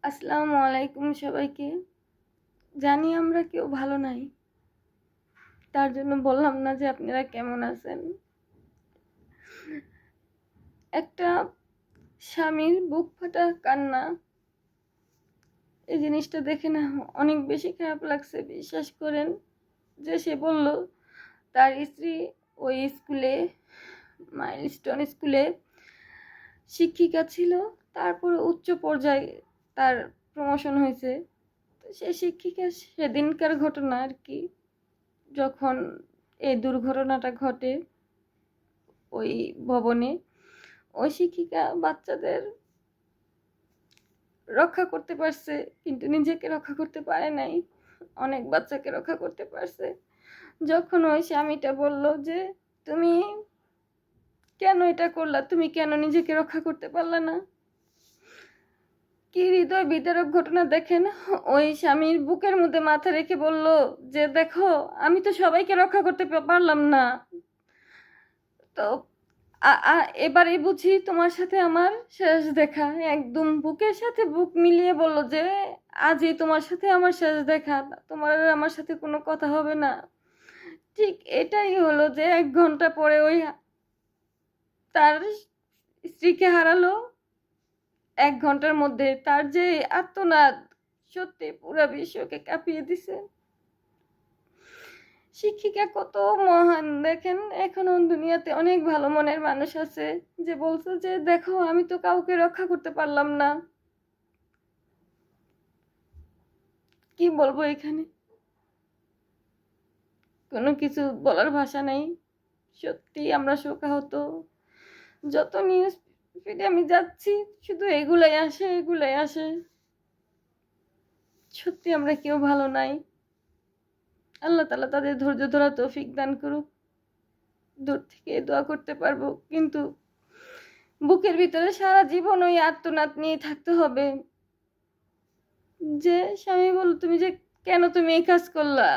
আসসালামু আলাইকুম সবাইকে। জানি আমরা কেউ ভালো নাই, তার জন্য বললাম না যে আপনারা কেমন আছেন। একটা স্বামীর বুক ফাটা কান্না, এই জিনিসটা দেখে না অনেক বেশি খারাপ লাগছে। বিশ্বাস করেন যে সে বলল তার স্ত্রী ওই স্কুলে, মাইলস্টোন স্কুলে শিক্ষিকা ছিল, তারপরে উচ্চ পর্যায়ে তার প্রমোশন হয়েছে। তো সে শিক্ষিকা, সেদিনকার ঘটনা আর কি, যখন এই দুর্ঘটনাটা ঘটে ওই ভবনে, ওই শিক্ষিকা বাচ্চাদের রক্ষা করতে পারছে, কিন্তু নিজেকে রক্ষা করতে পারে নাই। অনেক বাচ্চাকে রক্ষা করতে পারছে। যখন ওই স্বামীটা বলল যে তুমি কেন এটা করলা, তুমি কেন নিজেকে রক্ষা করতে পারলা না, কি হৃদয় বিদারক ঘটনা দেখেন। ওই স্বামীর বুকের মধ্যে মাথা রেখে বলল যে দেখো, আমি তো সবাইকে রক্ষা করতে পারলাম না, তো এবারে বুঝি তোমার সাথে আমার শেষ দেখা। একদম বুকের সাথে বুক মিলিয়ে বলল যে আজই তোমার সাথে আমার শেষ দেখা, তোমার আর আমার সাথে কোনো কথা হবে না। ঠিক এটাই হলো যে 1 ঘন্টা পরে ওই তার স্ত্রীকে হারালো। 1 ঘন্টার মধ্যে তার যে আর্তনাদ, সত্যি পুরো বিশ্বকে কাঁপিয়ে দিছে। শিক্ষিকা কত মহান দেখেন। এখনো দুনিয়াতে অনেক ভালো মনের মানুষ আছে যে বলছে যে দেখো, আমি তো কাউকে রক্ষা করতে পারলাম না। কি বলবো, এখানে কোনো কিছু বলার ভাষা নেই। সত্যি আমরা শোকাহত। যত নিউজ ফিডে আমি যাচ্ছি শুধু এগুলাই আসে, এগুলাই আসে। সত্যি আমরা কেউ ভালো নাই। আল্লাহ তাআলা তাদের ধৈর্য ধরা তৌফিক দান করুক। দূর থেকে দোয়া করতে পারবো, কিন্তু বুকের ভিতরে সারা জীবন ওই আর্তনাদ নিয়ে থাকতে হবে যে স্বামী বলল তুমি যে কেন তুমি এই কাজ করলা,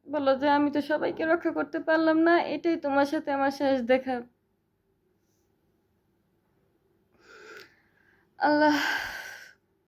বলো যে আমি তো সবাইকে রক্ষা করতে পারলাম না, এটাই তোমার সাথে আমার শেষ দেখা। আল্লাহ।